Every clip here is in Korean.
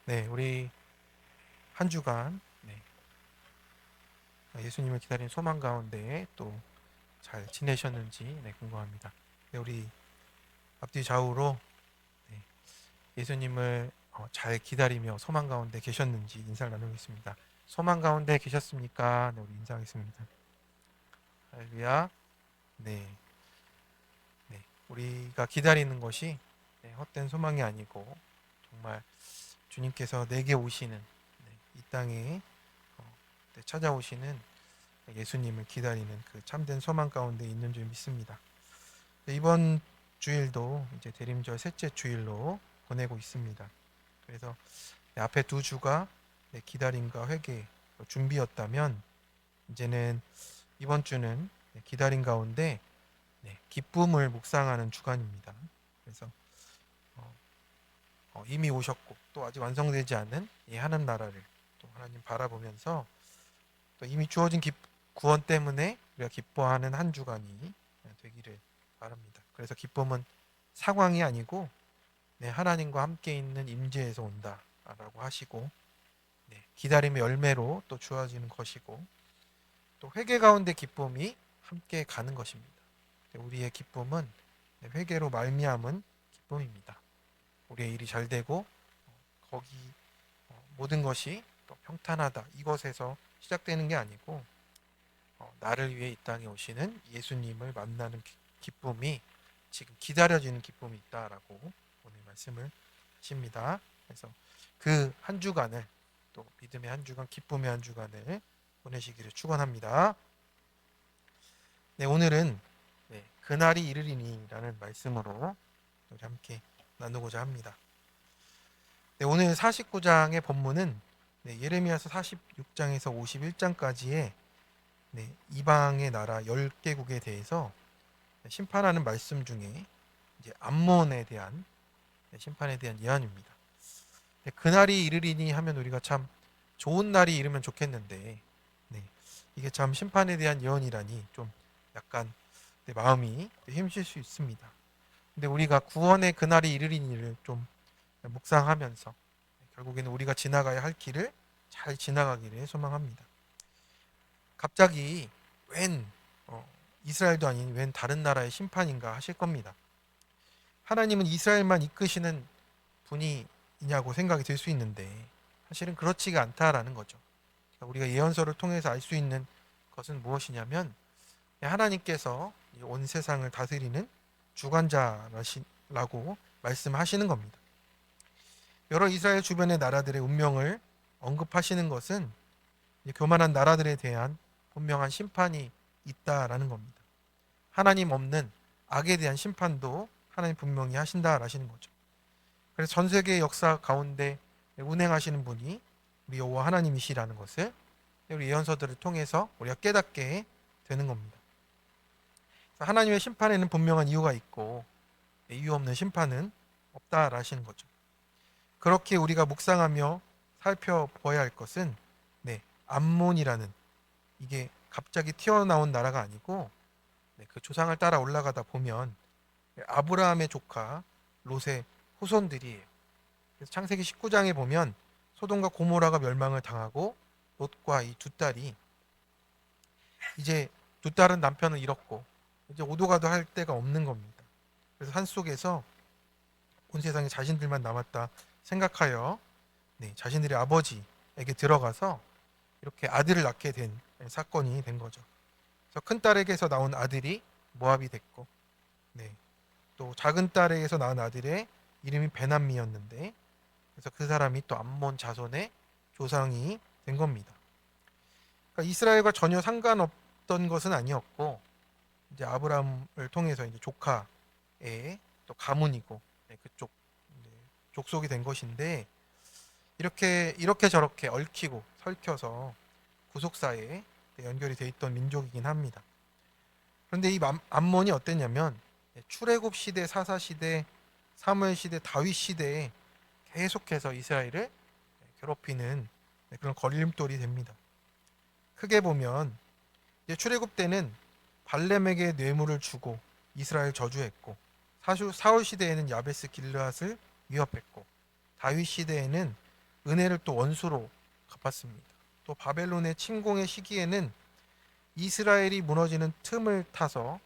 네, 우리 한 주간 예수님을 기다리는 소망 가운데 또 잘 지내셨는지 궁금합니다. 네, 우리 앞뒤 좌우로 예수님을 잘 기다리며 소망 가운데 계셨는지 인사를 나누겠습니다. 소망 가운데 계셨습니까? 네, 우리 인사하겠습니다. 할렐루야. 네, 네, 우리가 기다리는 것이 헛된 소망이 아니고 정말 주님께서 내게 오시는 이 땅에 찾아오시는 예수님을 기다리는 그 참된 소망 가운데 있는 줄 믿습니다. 이번 주일도 이제 대림절 셋째 주일로 보내고 있습니다. 그래서 앞에 두 주가 기다림과 회개 준비였다면 이제는 이번 주는 기다림 가운데 기쁨을 묵상하는 주간입니다. 그래서 이미 오셨고 또 아직 완성되지 않은 이 하늘 나라를 또 하나님 바라보면서 또 이미 주어진 구원 때문에 우리가 기뻐하는 한 주간이 되기를 바랍니다. 그래서 기쁨은 상황이 아니고 하나님과 함께 있는 임재에서 온다라고 하시고 기다림의 열매로 또 주어지는 것이고 또 회개 가운데 기쁨이 함께 가는 것입니다. 우리의 기쁨은 회개로 말미암은 기쁨입니다. 우리의 일이 잘 되고 거기 모든 것이 또 평탄하다 이것에서 시작되는 게 아니고 나를 위해 이 땅에 오시는 예수님을 만나는 기쁨이 지금 기다려지는 기쁨이 있다라고 오늘 말씀을 하십니다. 그래서 그 한 주간을 또 믿음의 한 주간, 기쁨의 한 주간을 보내시기를 축원합니다. 네, 오늘은 그날이 이르리니라는 말씀으로 우리 함께 나누고자 합니다. 네, 오늘 49장의 본문은 예레미야서 46장에서 51장까지의 이방의 나라 10개국에 대해서 심판하는 말씀 중에 이제 암몬에 대한 심판에 대한 예언입니다. 그날이 이르리니 하면 우리가 참 좋은 날이 이르면 좋겠는데 이게 참 심판에 대한 예언이라니 좀 약간 내 마음이 힘실 수 있습니다. 근데 우리가 구원의 그날이 이르리니를 좀 묵상하면서 결국에는 우리가 지나가야 할 길을 잘 지나가기를 소망합니다. 갑자기 웬 이스라엘도 아닌 웬 다른 나라의 심판인가 하실 겁니다. 하나님은 이스라엘만 이끄시는 분이냐고 생각이 들 수 있는데 사실은 그렇지가 않다라는 거죠. 우리가 예언서를 통해서 알 수 있는 것은 무엇이냐면 하나님께서 온 세상을 다스리는 주관자라고 말씀하시는 겁니다. 여러 이스라엘 주변의 나라들의 운명을 언급하시는 것은 교만한 나라들에 대한 분명한 심판이 있다라는 겁니다. 하나님 없는 악에 대한 심판도 하나님 분명히 하신다라시는 거죠. 그래서 전 세계의 역사 가운데 운행하시는 분이 우리 여호와 하나님이시라는 것을 우리 예언서들을 통해서 우리가 깨닫게 되는 겁니다. 하나님의 심판에는 분명한 이유가 있고 이유 없는 심판은 없다라시는 거죠. 그렇게 우리가 묵상하며 살펴보아야 할 것은 암몬이라는 이게 갑자기 튀어나온 나라가 아니고 그 조상을 따라 올라가다 보면 아브라함의 조카 롯의 후손들이에요. 그래서 창세기 19장에 보면 소돔과 고모라가 멸망을 당하고 롯과 이 두 딸이 이제 두 딸은 남편을 잃었고 이제 오도가도 할 데가 없는 겁니다. 그래서 산속에서 온 세상에 자신들만 남았다 생각하여 자신들의 아버지에게 들어가서 이렇게 아들을 낳게 된 사건이 된 거죠. 그래서 큰 딸에게서 나온 아들이 모압이 됐고 또 작은 딸에게서 낳은 아들의 이름이 베남미였는데 그래서 그 사람이 또 암몬 자손의 조상이 된 겁니다. 그러니까 이스라엘과 전혀 상관없던 것은 아니었고 이제 아브라함을 통해서 이제 조카의 또 가문이고 그쪽 족속이 된 것인데 이렇게 저렇게 얽히고 설켜서 구속사에 연결이 돼 있던 민족이긴 합니다. 그런데 이 암몬이 어땠냐면 출애굽 시대, 사사 시대, 사무엘 시대, 다윗 시대에 계속해서 이스라엘을 괴롭히는 그런 걸림돌이 됩니다. 크게 보면 출애굽 때는 발렘에게 뇌물을 주고 이스라엘 저주했고 사울 시대에는 야베스 길르앗을 위협했고 다윗 시대에는 은혜를 또 원수로 갚았습니다. 또 바벨론의 침공의 시기에는 이스라엘이 무너지는 틈을 타서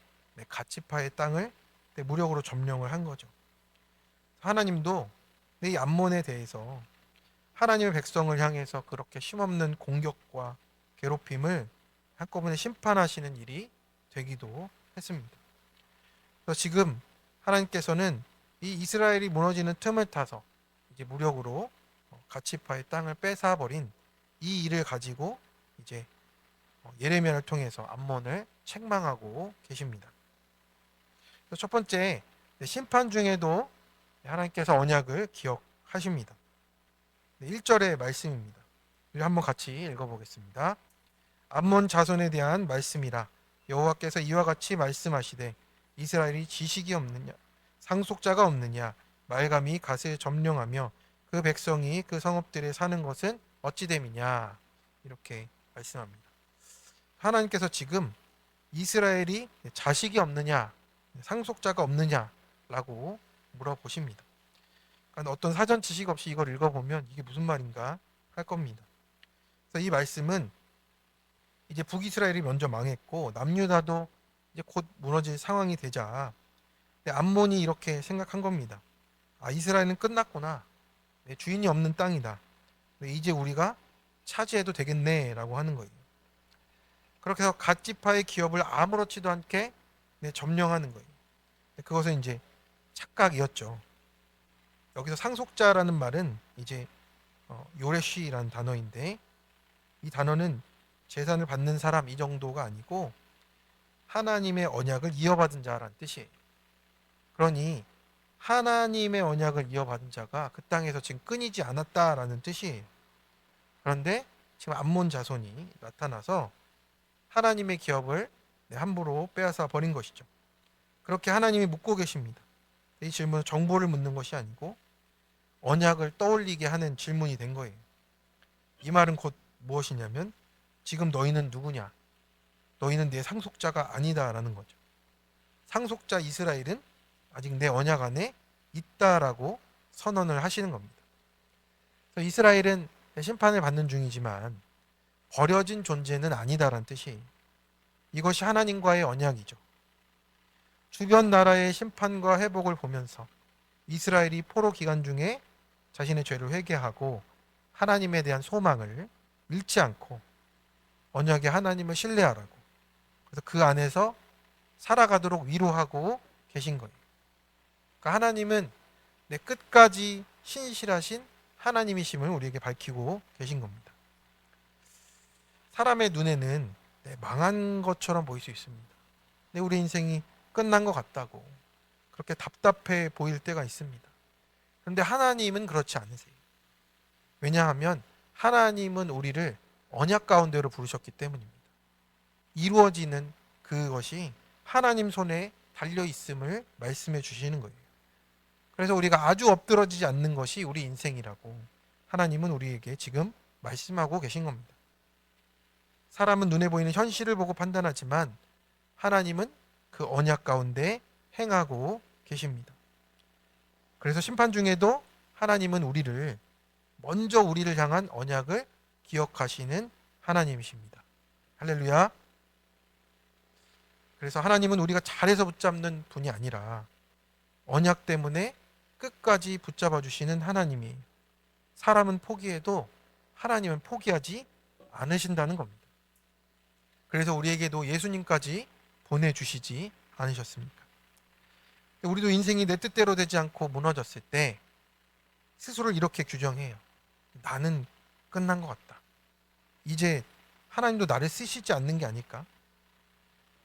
가치파의 땅을 무력으로 점령을 한 거죠. 하나님도 이 암몬에 대해서 하나님의 백성을 향해서 그렇게 힘없는 공격과 괴롭힘을 한꺼번에 심판하시는 일이 되기도 했습니다. 그래서 지금 하나님께서는 이 이스라엘이 무너지는 틈을 타서 이제 무력으로 가치파의 땅을 뺏어버린 이 일을 가지고 이제 예레미야를 통해서 암몬을 책망하고 계십니다. 첫 번째, 심판 중에도 하나님께서 언약을 기억하십니다. 1절의 말씀입니다. 우리 한번 같이 읽어보겠습니다. 암몬 자손에 대한 말씀이라. 여호와께서 이와 같이 말씀하시되 이스라엘이 지식이 없느냐 상속자가 없느냐 말감이 갓을 점령하며 그 백성이 그 성읍들에 사는 것은 어찌 됨이냐 이렇게 말씀합니다. 하나님께서 지금 이스라엘이 자식이 없느냐 상속자가 없느냐라고 물어보십니다. 그러니까 어떤 사전 지식 없이 이걸 읽어보면 이게 무슨 말인가 할 겁니다. 그래서 이 말씀은 이제 북이스라엘이 먼저 망했고 남유다도 이제 곧 무너질 상황이 되자 암몬이 이렇게 생각한 겁니다. 아, 이스라엘은 끝났구나. 주인이 없는 땅이다. 이제 우리가 차지해도 되겠네라고 하는 거예요. 그렇게 해서 갓지파의 기업을 아무렇지도 않게 점령하는 거예요. 그것은 이제 착각이었죠. 여기서 상속자라는 말은 이제 요레쉬라는 단어인데 이 단어는 재산을 받는 사람 이 정도가 아니고 하나님의 언약을 이어받은 자라는 뜻이에요. 그러니 하나님의 언약을 이어받은 자가 그 땅에서 지금 끊이지 않았다라는 뜻이에요. 그런데 지금 암몬 자손이 나타나서 하나님의 기업을 함부로 빼앗아 버린 것이죠. 그렇게 하나님이 묻고 계십니다. 이 질문은 정보를 묻는 것이 아니고 언약을 떠올리게 하는 질문이 된 거예요. 이 말은 곧 무엇이냐면 지금 너희는 누구냐? 너희는 내 상속자가 아니다라는 거죠. 상속자 이스라엘은 아직 내 언약 안에 있다라고 선언을 하시는 겁니다. 그래서 이스라엘은 심판을 받는 중이지만 버려진 존재는 아니다라는 뜻이에요. 이것이 하나님과의 언약이죠. 주변 나라의 심판과 회복을 보면서 이스라엘이 포로 기간 중에 자신의 죄를 회개하고 하나님에 대한 소망을 잃지 않고 언약의 하나님을 신뢰하라고 그래서 그 안에서 살아가도록 위로하고 계신 거예요. 그러니까 하나님은 내 끝까지 신실하신 하나님이심을 우리에게 밝히고 계신 겁니다. 사람의 눈에는 망한 것처럼 보일 수 있습니다. 근데 우리 인생이 끝난 것 같다고 그렇게 답답해 보일 때가 있습니다. 그런데 하나님은 그렇지 않으세요. 왜냐하면 하나님은 우리를 언약 가운데로 부르셨기 때문입니다. 이루어지는 그것이 하나님 손에 달려 있음을 말씀해 주시는 거예요. 그래서 우리가 아주 엎드러지지 않는 것이 우리 인생이라고 하나님은 우리에게 지금 말씀하고 계신 겁니다. 사람은 눈에 보이는 현실을 보고 판단하지만 하나님은 그 언약 가운데 행하고 계십니다. 그래서 심판 중에도 하나님은 먼저 우리를 향한 언약을 기억하시는 하나님이십니다. 할렐루야. 그래서 하나님은 우리가 잘해서 붙잡는 분이 아니라 언약 때문에 끝까지 붙잡아 주시는 하나님이에요. 사람은 포기해도 하나님은 포기하지 않으신다는 겁니다. 그래서 우리에게도 예수님까지 보내주시지 않으셨습니까? 우리도 인생이 내 뜻대로 되지 않고 무너졌을 때 스스로를 이렇게 규정해요. 나는 끝난 것 같다. 이제 하나님도 나를 쓰시지 않는 게 아닐까?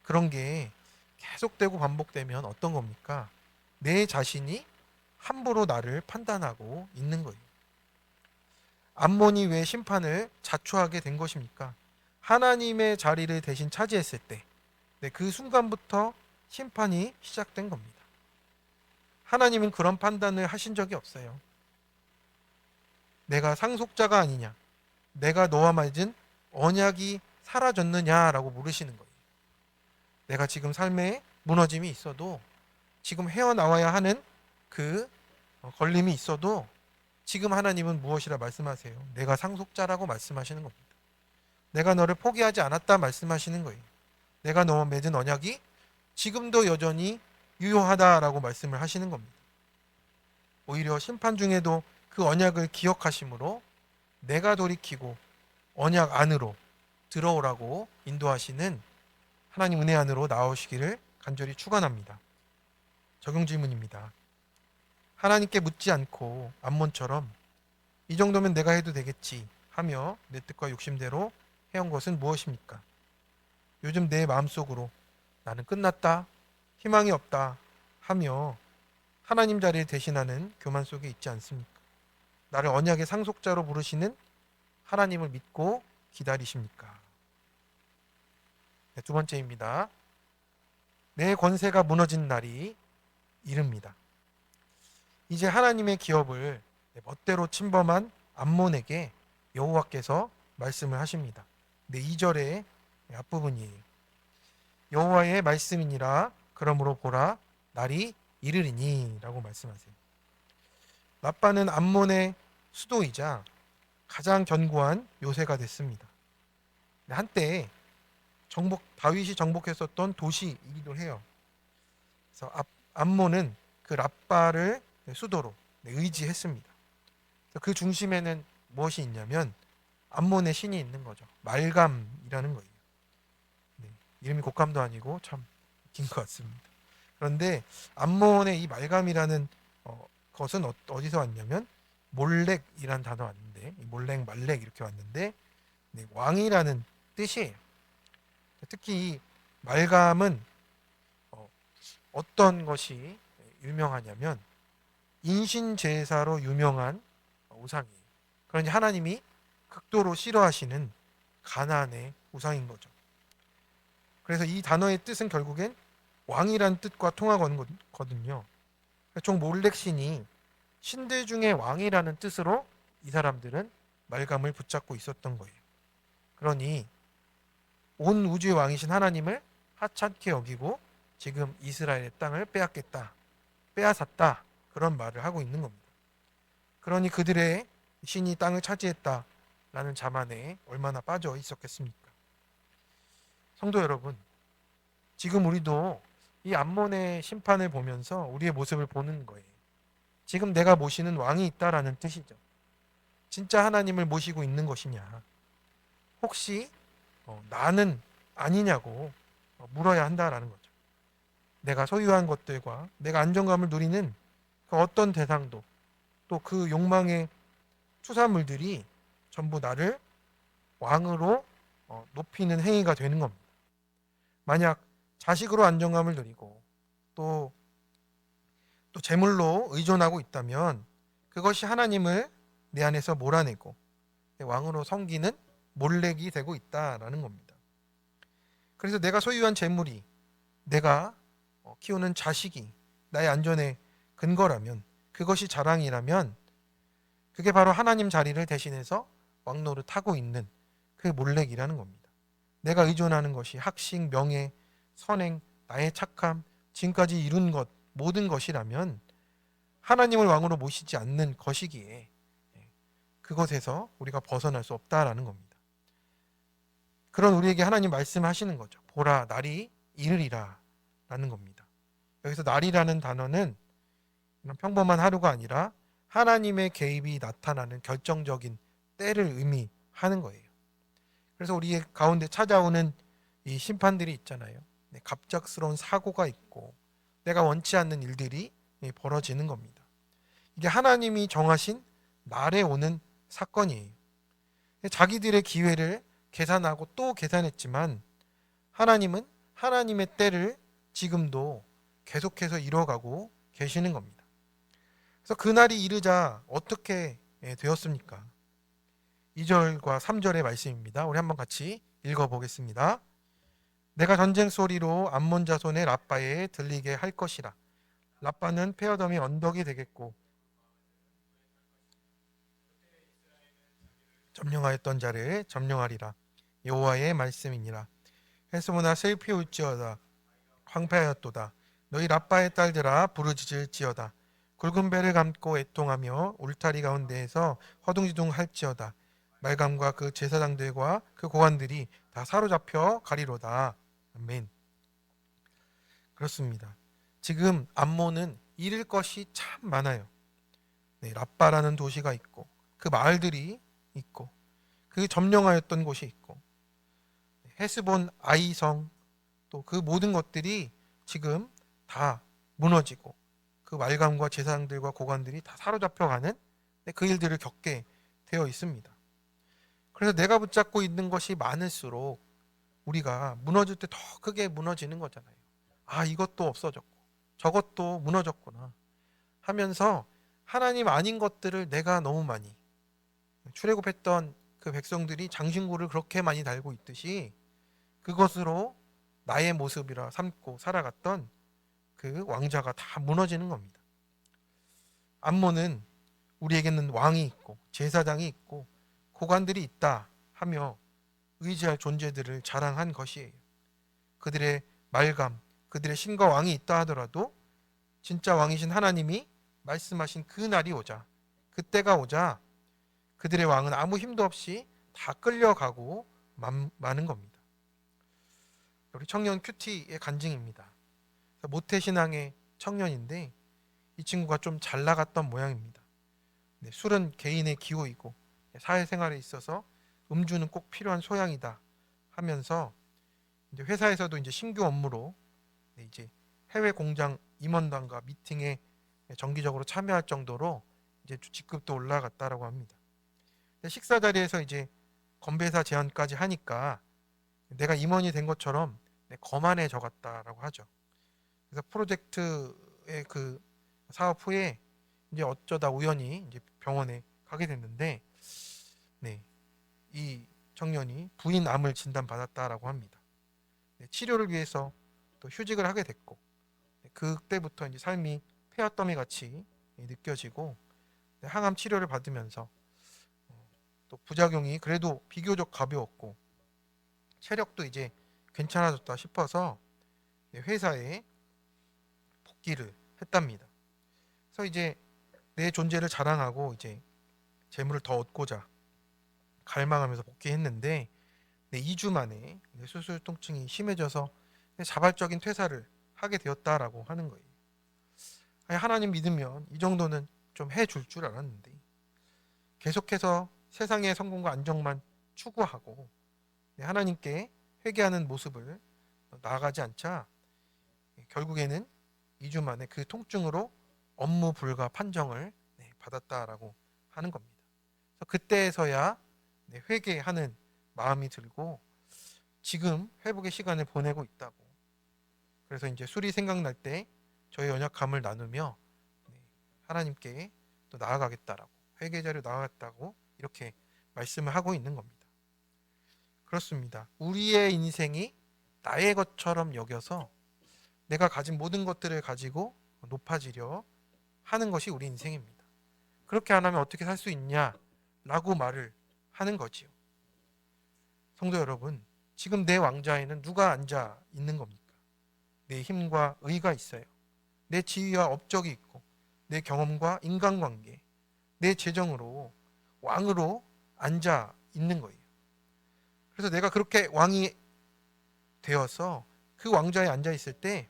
그런 게 계속되고 반복되면 어떤 겁니까? 내 자신이 함부로 나를 판단하고 있는 거예요. 암몬이 왜 심판을 자초하게 된 것입니까? 하나님의 자리를 대신 차지했을 때, 그 순간부터 심판이 시작된 겁니다. 하나님은 그런 판단을 하신 적이 없어요. 내가 상속자가 아니냐, 내가 너와 맺은 언약이 사라졌느냐라고 물으시는 거예요. 내가 지금 삶에 무너짐이 있어도 지금 헤어나와야 하는 그 걸림이 있어도 지금 하나님은 무엇이라 말씀하세요? 내가 상속자라고 말씀하시는 겁니다. 내가 너를 포기하지 않았다 말씀하시는 거예요. 내가 너와 맺은 언약이 지금도 여전히 유효하다라고 말씀을 하시는 겁니다. 오히려 심판 중에도 그 언약을 기억하심으로 내가 돌이키고 언약 안으로 들어오라고 인도하시는 하나님 은혜 안으로 나오시기를 간절히 축원합니다. 적용 질문입니다. 하나님께 묻지 않고 암몬처럼 이 정도면 내가 해도 되겠지 하며 내 뜻과 욕심대로 해온 것은 무엇입니까? 요즘 내 마음속으로 나는 끝났다, 희망이 없다 하며 하나님 자리를 대신하는 교만 속에 있지 않습니까? 나를 언약의 상속자로 부르시는 하나님을 믿고 기다리십니까? 네, 두 번째입니다. 내 권세가 무너진 날이 이릅니다. 이제 하나님의 기업을 멋대로 침범한 암몬에게 여호와께서 말씀을 하십니다. 네, 2절의 앞부분이에요. 여호와의 말씀이니라 그러므로 보라 날이 이르리니 라고 말씀하세요. 라빠는 암몬의 수도이자 가장 견고한 요새가 됐습니다. 한때 다윗이 정복했었던 도시이기도 해요. 그래서 암몬은 그 라빠를 수도로 의지했습니다. 그래서 그 중심에는 무엇이 있냐면 암몬의 신이 있는 거죠. 말감이라는 거예요. 네, 이름이 곡감도 아니고 참 긴 것 같습니다. 그런데 암몬의 이 말감이라는 것은 어디서 왔냐면 몰렉이란 단어 왔는데 몰렉 말렉 이렇게 왔는데 네, 왕이라는 뜻이에요. 특히 이 말감은 어떤 것이 유명하냐면 인신제사로 유명한 우상이에요. 그러니 하나님이 극도로 싫어하시는 가나안의 우상인 거죠. 그래서 이 단어의 뜻은 결국엔 왕이란 뜻과 통하거든요. 종 몰렉 신이 신들 중에 왕이라는 뜻으로 이 사람들은 말감을 붙잡고 있었던 거예요. 그러니 온 우주의 왕이신 하나님을 하찮게 여기고 지금 이스라엘의 땅을 빼앗겠다, 빼앗았다 그런 말을 하고 있는 겁니다. 그러니 그들의 신이 땅을 차지했다라는 자만에 얼마나 빠져 있었겠습니까? 성도 여러분, 지금 우리도 이 암몬의 심판을 보면서 우리의 모습을 보는 거예요. 지금 내가 모시는 왕이 있다라는 뜻이죠. 진짜 하나님을 모시고 있는 것이냐? 혹시 나는 아니냐고 물어야 한다라는 거죠. 내가 소유한 것들과 내가 안정감을 누리는 그 어떤 대상도 또 그 욕망의 투사물들이 전부 나를 왕으로 높이는 행위가 되는 겁니다. 만약 자식으로 안정감을 누리고 또 재물로 의존하고 있다면 그것이 하나님을 내 안에서 몰아내고 왕으로 섬기는 몰렉이 되고 있다라는 겁니다. 그래서 내가 소유한 재물이 내가 키우는 자식이 나의 안전의 근거라면 그것이 자랑이라면 그게 바로 하나님 자리를 대신해서 왕노릇하고 있는 그 몰렉이라는 겁니다. 내가 의존하는 것이 학식, 명예, 선행, 나의 착함, 지금까지 이룬 것 모든 것이라면 하나님을 왕으로 모시지 않는 것이기에 그것에서 우리가 벗어날 수 없다라는 겁니다. 그런 우리에게 하나님 말씀하시는 거죠. 보라 날이 이르리라 라는 겁니다. 여기서 날이라는 단어는 평범한 하루가 아니라 하나님의 개입이 나타나는 결정적인 때를 의미하는 거예요. 그래서 우리 가운데 찾아오는 이 심판들이 있잖아요. 갑작스러운 사고가 있고 내가 원치 않는 일들이 벌어지는 겁니다. 이게 하나님이 정하신 날에 오는 사건이에요. 자기들의 기회를 계산하고 또 계산했지만 하나님은 하나님의 때를 지금도 계속해서 이뤄가고 계시는 겁니다. 그래서 그날이 이르자 어떻게 되었습니까? 2절과 3절의 말씀입니다. 우리 한번 같이 읽어보겠습니다. 내가 전쟁 소리로 암몬 자손의 라빠에 들리게 할 것이라. 라빠는 페어덤이 언덕이 되겠고 점령하였던 자를 점령하리라. 여호와의 말씀이니라. 헤스보나 슬피 울지어다. 황폐하였도다. 너희 라빠의 딸들아 부르짖을지어다. 굵은 배를 감고 애통하며 울타리 가운데에서 허둥지둥할지어다. 말감과 그 제사장들과 그 고관들이 다 사로잡혀 가리로다. 아멘. 그렇습니다. 지금 암몬은 잃을 것이 참 많아요. 네, 랍바라는 도시가 있고 그 마을들이 있고 그 점령하였던 곳이 있고 헤스본 아이성 또 그 모든 것들이 지금 다 무너지고 그 말감과 제사장들과 고관들이 다 사로잡혀가는 그 일들을 겪게 되어 있습니다. 그래서 내가 붙잡고 있는 것이 많을수록 우리가 무너질 때 더 크게 무너지는 거잖아요. 아, 이것도 없어졌고 저것도 무너졌구나 하면서 하나님 아닌 것들을 내가 너무 많이 출애굽했던 그 백성들이 장신구를 그렇게 많이 달고 있듯이 그것으로 나의 모습이라 삼고 살아갔던 그 왕자가 다 무너지는 겁니다. 암몬은 우리에게는 왕이 있고 제사장이 있고 고관들이 있다 하며 의지할 존재들을 자랑한 것이에요. 그들의 말감, 그들의 신과 왕이 있다 하더라도 진짜 왕이신 하나님이 말씀하신 그 날이 오자, 그때가 오자 그들의 왕은 아무 힘도 없이 다 끌려가고 마는 겁니다. 우리 청년 큐티의 간증입니다. 모태신앙의 청년인데 이 친구가 좀 잘 나갔던 모양입니다. 네, 술은 개인의 기호이고 사회생활에 있어서 음주는 꼭 필요한 소양이다 하면서 이제 회사에서도 이제 신규 업무로 이제 해외 공장 임원단과 미팅에 정기적으로 참여할 정도로 이제 직급도 올라갔다라고 합니다. 식사 자리에서 이제 건배사 제안까지 하니까 내가 임원이 된 것처럼 거만해져 갔다라고 하죠. 그래서 프로젝트의 그 사업 후에 이제 어쩌다 우연히 이제 병원에 가게 됐는데, 네, 이 청년이 부인암을 진단받았다라고 합니다. 네, 치료를 위해서 또 휴직을 하게 됐고, 그때부터 이제 삶이 폐허더미 같이 느껴지고 항암 치료를 받으면서 또 부작용이 그래도 비교적 가벼웠고 체력도 이제 괜찮아졌다 싶어서 회사에 복귀를 했답니다. 그래서 이제 내 존재를 자랑하고 이제 재물을 더 얻고자 갈망하면서 복귀했는데 2주 만에 수술 통증이 심해져서 자발적인 퇴사를 하게 되었다라고 하는 거예요. 하나님 믿으면 이 정도는 좀 해줄 줄 알았는데 계속해서 세상의 성공과 안정만 추구하고 하나님께 회개하는 모습을 나아가지 않자 결국에는 2주 만에 그 통증으로 업무 불가 판정을 받았다라고 하는 겁니다. 그때에서야 회개하는 마음이 들고 지금 회복의 시간을 보내고 있다고. 그래서 이제 술이 생각날 때 저의 연약함을 나누며 하나님께 또 나아가겠다라고, 회개자로 나아갔다고 이렇게 말씀을 하고 있는 겁니다. 그렇습니다. 우리의 인생이 나의 것처럼 여겨서 내가 가진 모든 것들을 가지고 높아지려 하는 것이 우리 인생입니다. 그렇게 안 하면 어떻게 살 수 있냐라고 말을 하는 거지요. 성도 여러분, 지금 내 왕좌에는 누가 앉아 있는 겁니까? 내 힘과 의가 있어요. 내 지위와 업적이 있고 내 경험과 인간관계, 내 재정으로 왕으로 앉아 있는 거예요. 그래서 내가 그렇게 왕이 되어서 그 왕좌에 앉아 있을 때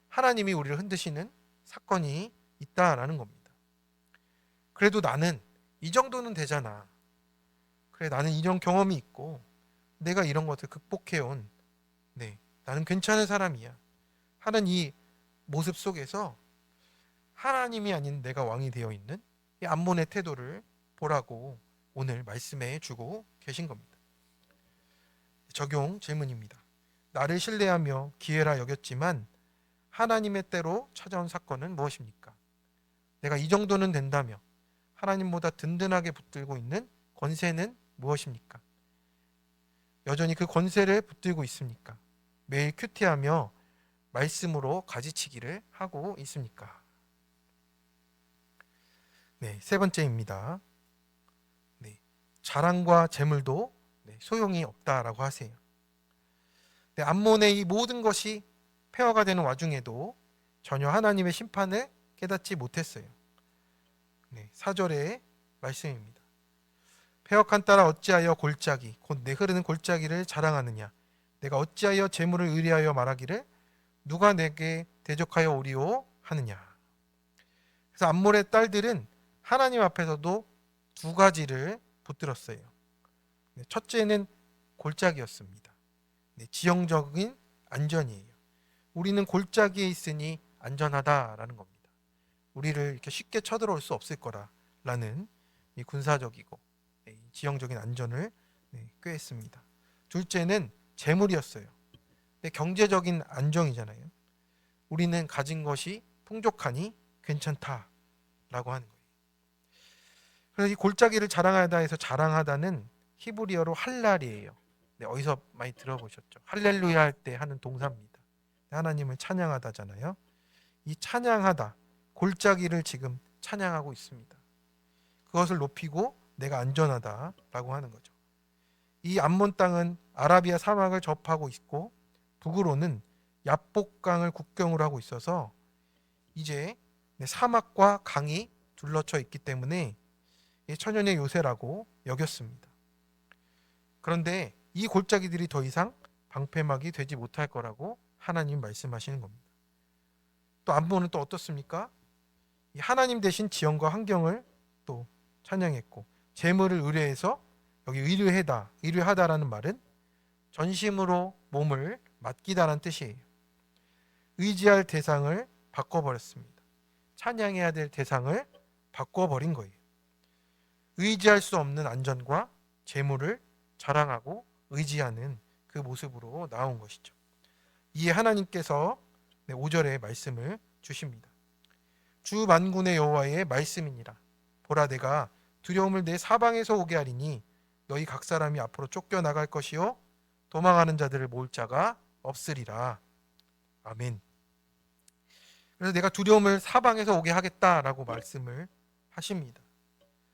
하나님이 우리를 흔드시는 사건이 있다라는 겁니다. 그래도 나는 이 정도는 되잖아. 그래, 나는 이런 경험이 있고 내가 이런 것을 극복해온 나는 괜찮은 사람이야 하는 이 모습 속에서 하나님이 아닌 내가 왕이 되어 있는 이 암몬의 태도를 보라고 오늘 말씀해 주고 계신 겁니다. 적용 질문입니다. 나를 신뢰하며 기회라 여겼지만 하나님의 때로 찾아온 사건은 무엇입니까? 내가 이 정도는 된다며 하나님보다 든든하게 붙들고 있는 권세는 무엇입니까? 여전히 그 권세를 붙들고 있습니까? 매일 큐티하며 말씀으로 가지치기를 하고 있습니까? 세 번째입니다. 자랑과 재물도 소용이 없다라고 하세요. 암몬의 이 모든 것이 폐허가 되는 와중에도 전혀 하나님의 심판을 깨닫지 못했어요. 4절의 말씀입니다. 패역한 딸아 어찌하여 골짜기 곧 내 흐르는 골짜기를 자랑하느냐. 내가 어찌하여 재물을 의뢰하여 말하기를 누가 내게 대적하여 오리오 하느냐. 그래서 암몬의 딸들은 하나님 앞에서도 두 가지를 붙들었어요. 첫째는 골짜기였습니다. 지형적인 안전이에요. 우리는 골짜기에 있으니 안전하다라는 겁니다. 우리를 이렇게 쉽게 쳐들어올 수 없을 거라라는 이 군사적이고 지형적인 안전을 꾀했습니다. 둘째는 재물이었어요. 경제적인 안정이잖아요. 우리는 가진 것이 풍족하니 괜찮다라고 하는 거예요. 그래서 이 골짜기를 자랑하다 해서 자랑하다는 히브리어로 할랄이에요. 어디서 많이 들어보셨죠? 할렐루야 할 때 하는 동사입니다. 하나님을 찬양하다잖아요. 이 찬양하다, 골짜기를 지금 찬양하고 있습니다. 그것을 높이고 내가 안전하다라고 하는 거죠. 이 암몬 땅은 아라비아 사막을 접하고 있고 북으로는 야복강을 국경으로 하고 있어서 이제 사막과 강이 둘러쳐 있기 때문에 천연의 요새라고 여겼습니다. 그런데 이 골짜기들이 더 이상 방패막이 되지 못할 거라고 하나님 말씀하시는 겁니다. 또 암몬은 또 어떻습니까? 이 하나님 대신 지형과 환경을 또 찬양했고 재물을 의뢰해서 여기 의뢰하다라는 말은 전심으로 몸을 맡기다라는 뜻이에요. 의지할 대상을 바꿔버렸습니다. 찬양해야 될 대상을 바꿔버린 거예요. 의지할 수 없는 안전과 재물을 자랑하고 의지하는 그 모습으로 나온 것이죠. 이에 하나님께서 5절의 말씀을 주십니다. 주 만군의 여호와의 말씀이니라. 보라 내가 두려움을 내 사방에서 오게 하리니 너희 각 사람이 앞으로 쫓겨나갈 것이요 도망하는 자들을 모을 자가 없으리라. 아멘. 그래서 내가 두려움을 사방에서 오게 하겠다라고 말씀을 하십니다.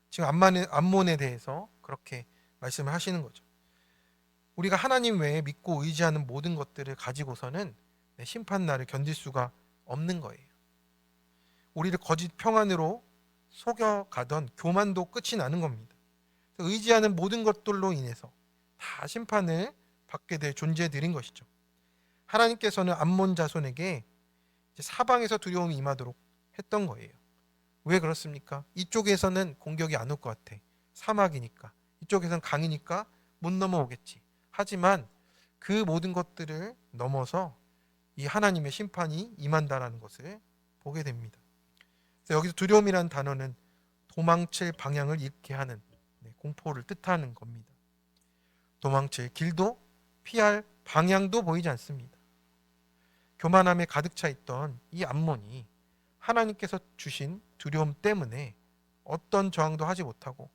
지금 암몬에 대해서 그렇게 말씀을 하시는 거죠. 우리가 하나님 외에 믿고 의지하는 모든 것들을 가지고서는 심판날을 견딜 수가 없는 거예요. 우리를 거짓 평안으로 속여가던 교만도 끝이 나는 겁니다. 의지하는 모든 것들로 인해서 다 심판을 받게 될 존재들인 것이죠. 하나님께서는 암몬 자손에게 사방에서 두려움이 임하도록 했던 거예요. 왜 그렇습니까? 이쪽에서는 공격이 안 올 것 같아. 사막이니까. 이쪽에서는 강이니까 못 넘어오겠지. 하지만 그 모든 것들을 넘어서 이 하나님의 심판이 임한다라는 것을 보게 됩니다. 그래서 여기서 두려움이라는 단어는 도망칠 방향을 잃게 하는 공포를 뜻하는 겁니다. 도망칠 길도 피할 방향도 보이지 않습니다. 교만함에 가득 차 있던 이 암몬이 하나님께서 주신 두려움 때문에 어떤 저항도 하지 못하고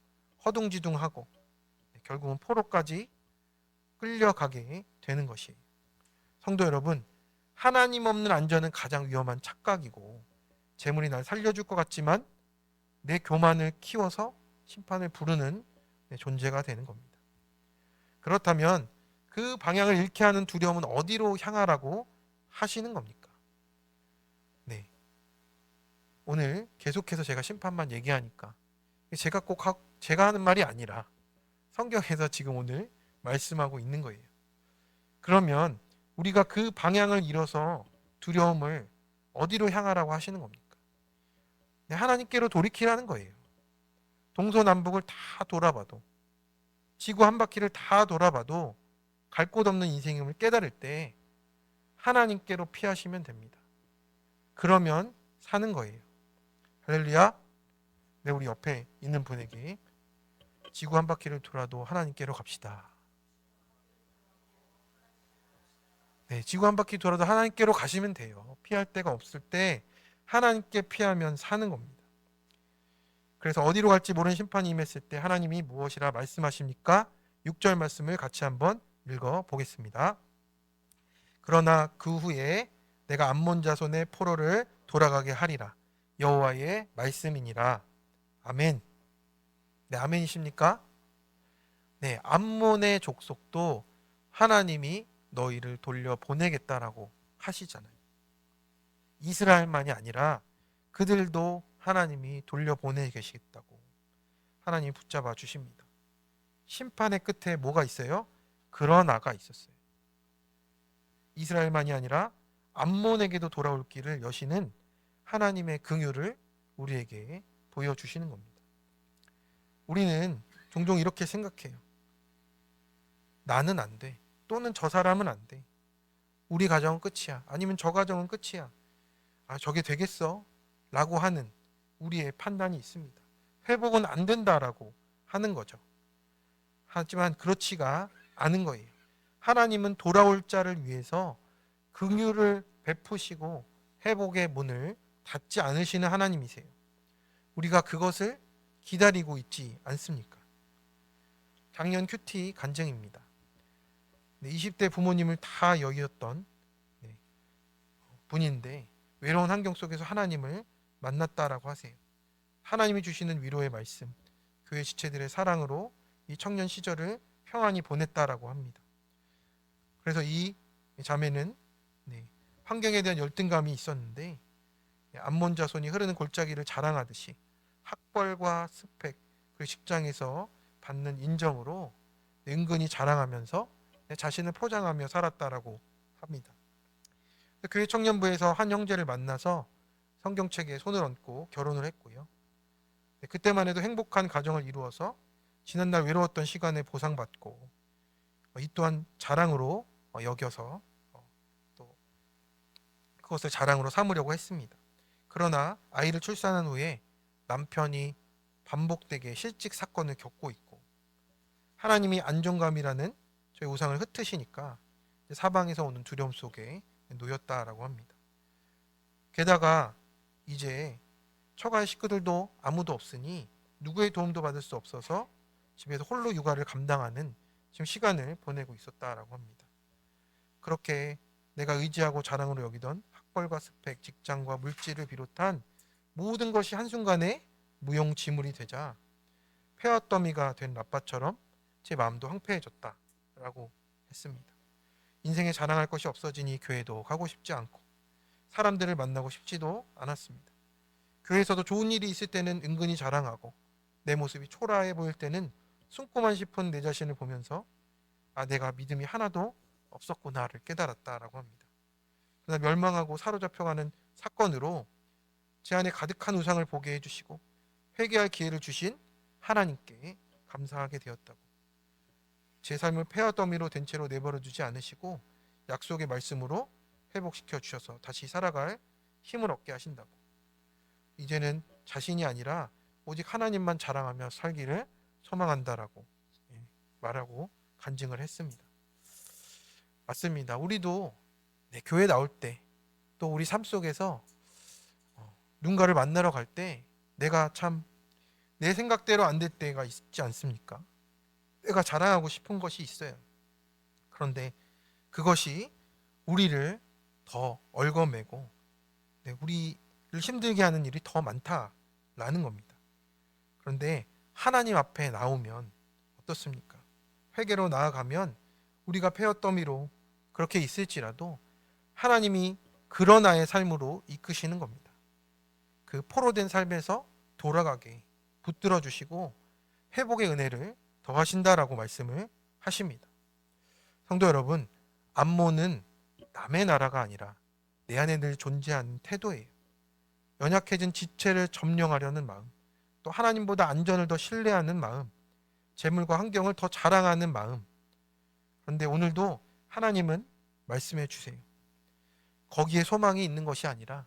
허둥지둥하고 결국은 포로까지 끌려가게 되는 것이에요. 성도 여러분, 하나님 없는 안전은 가장 위험한 착각이고 재물이 날 살려줄 것 같지만 내 교만을 키워서 심판을 부르는 존재가 되는 겁니다. 그렇다면 그 방향을 잃게 하는 두려움은 어디로 향하라고 하시는 겁니까? 네. 오늘 계속해서 제가 심판만 얘기하니까 제가 제가 하는 말이 아니라 성경에서 지금 오늘 말씀하고 있는 거예요. 그러면 우리가 그 방향을 잃어서 두려움을 어디로 향하라고 하시는 겁니까? 하나님께로 돌이키라는 거예요. 동서남북을 다 돌아봐도 지구 한 바퀴를 다 돌아봐도 갈 곳 없는 인생임을 깨달을 때 하나님께로 피하시면 됩니다. 그러면 사는 거예요. 할렐루야. 네, 우리 옆에 있는 분에게 지구 한 바퀴를 돌아도 하나님께로 갑시다. 네, 지구 한 바퀴 돌아도 하나님께로 가시면 돼요. 피할 데가 없을 때 하나님께 피하면 사는 겁니다. 그래서 어디로 갈지 모르는 심판이 임했을 때 하나님이 무엇이라 말씀하십니까? 6절 말씀을 같이 한번 읽어 보겠습니다. 그러나 그 후에 내가 암몬 자손의 포로를 돌아가게 하리라. 여호와의 말씀이니라. 아멘. 네, 아멘이십니까? 네, 암몬의 족속도 하나님이 너희를 돌려보내겠다라고 하시잖아요. 이스라엘만이 아니라 그들도 하나님이 돌려보내 계시겠다고 하나님이 붙잡아 주십니다. 심판의 끝에 뭐가 있어요? 그러나가 있었어요. 이스라엘만이 아니라 암몬에게도 돌아올 길을 여시는 하나님의 긍휼을 우리에게 보여주시는 겁니다. 우리는 종종 이렇게 생각해요. 나는 안 돼. 또는 저 사람은 안 돼. 우리 가정은 끝이야. 아니면 저 가정은 끝이야. 아, 저게 되겠어? 라고 하는 우리의 판단이 있습니다. 회복은 안 된다라고 하는 거죠. 하지만 그렇지가 않은 거예요. 하나님은 돌아올 자를 위해서 긍휼을 베푸시고 회복의 문을 닫지 않으시는 하나님이세요. 우리가 그것을 기다리고 있지 않습니까? 작년 큐티 간증입니다. 20대 부모님을 다 여겼던 분인데 외로운 환경 속에서 하나님을 만났다라고 하세요. 하나님이 주시는 위로의 말씀, 교회 지체들의 사랑으로 이 청년 시절을 평안히 보냈다라고 합니다. 그래서 이 자매는 환경에 대한 열등감이 있었는데 암몬 자손이 흐르는 골짜기를 자랑하듯이 학벌과 스펙, 그리고 직장에서 받는 인정으로 은근히 자랑하면서 자신을 포장하며 살았다라고 합니다. 교회 청년부에서 한 형제를 만나서 성경책에 손을 얹고 결혼을 했고요. 그때만 해도 행복한 가정을 이루어서 지난날 외로웠던 시간에 보상받고 이 또한 자랑으로 여겨서 또 그것을 자랑으로 삼으려고 했습니다. 그러나 아이를 출산한 후에 남편이 반복되게 실직 사건을 겪고 있고 하나님이 안정감이라는 저희 우상을 흩으시니까 사방에서 오는 두려움 속에 놓였다라고 합니다. 게다가 이제 처가의 식구들도 아무도 없으니 누구의 도움도 받을 수 없어서 집에서 홀로 육아를 감당하는 지금 시간을 보내고 있었다라고 합니다. 그렇게 내가 의지하고 자랑으로 여기던 학벌과 스펙, 직장과 물질을 비롯한 모든 것이 한순간에 무용지물이 되자 폐와 더미가 된 라빠처럼 제 마음도 황폐해졌다라고 했습니다. 인생에 자랑할 것이 없어지니 교회도 가고 싶지 않고 사람들을 만나고 싶지도 않았습니다. 교회에서도 좋은 일이 있을 때는 은근히 자랑하고 내 모습이 초라해 보일 때는 숨고만 싶은 내 자신을 보면서 아, 내가 믿음이 하나도 없었구나를 깨달았다라고 합니다. 그러나 멸망하고 사로잡혀가는 사건으로 제 안에 가득한 우상을 보게 해주시고 회개할 기회를 주신 하나님께 감사하게 되었다고. 제 삶을 폐와 더미로 된 채로 내버려 두지 않으시고 약속의 말씀으로 회복시켜 주셔서 다시 살아갈 힘을 얻게 하신다고. 이제는 자신이 아니라 오직 하나님만 자랑하며 살기를 소망한다라고 말하고 간증을 했습니다. 맞습니다. 우리도 교회 나올 때 또 우리 삶 속에서 누군가를 만나러 갈 때 내가 참 내 생각대로 안 될 때가 있지 않습니까? 내가 자랑하고 싶은 것이 있어요. 그런데 그것이 우리를 더 얽어매고 우리를 힘들게 하는 일이 더 많다라는 겁니다. 그런데 하나님 앞에 나오면 어떻습니까? 회개로 나아가면 우리가 폐어더미로 그렇게 있을지라도 하나님이 그러나의 삶으로 이끄시는 겁니다. 그 포로된 삶에서 돌아가게 붙들어 주시고 회복의 은혜를 더하신다라고 말씀을 하십니다. 성도 여러분, 암몬은 남의 나라가 아니라 내 안에 늘 존재하는 태도예요. 연약해진 지체를 점령하려는 마음, 또 하나님보다 안전을 더 신뢰하는 마음, 재물과 환경을 더 자랑하는 마음. 그런데 오늘도 하나님은 말씀해 주세요. 거기에 소망이 있는 것이 아니라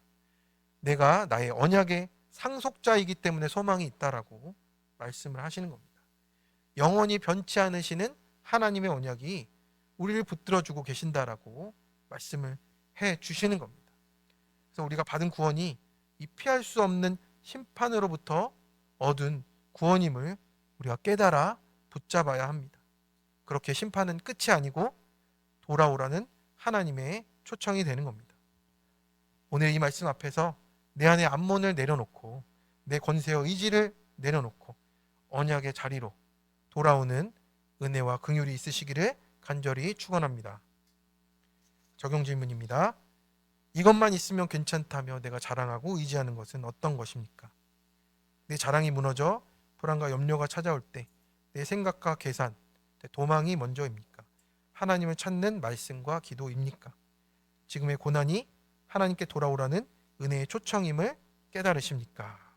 내가 나의 언약의 상속자이기 때문에 소망이 있다라고 말씀을 하시는 겁니다. 영원히 변치 않으시는 하나님의 언약이 우리를 붙들어주고 계신다라고 말씀을 해 주시는 겁니다. 그래서 우리가 받은 구원이 이 피할 수 없는 심판으로부터 얻은 구원임을 우리가 깨달아 붙잡아야 합니다. 그렇게 심판은 끝이 아니고 돌아오라는 하나님의 초청이 되는 겁니다. 오늘 이 말씀 앞에서 내 안에 암몬을 내려놓고 내 권세와 의지를 내려놓고 언약의 자리로 돌아오는 은혜와 긍휼이 있으시기를 간절히 축원합니다. 적용 질문입니다. 이것만 있으면 괜찮다며 내가 자랑하고 의지하는 것은 어떤 것입니까? 내 자랑이 무너져 불안과 염려가 찾아올 때 내 생각과 계산, 내 도망이 먼저입니까? 하나님을 찾는 말씀과 기도입니까? 지금의 고난이 하나님께 돌아오라는 은혜의 초청임을 깨달으십니까?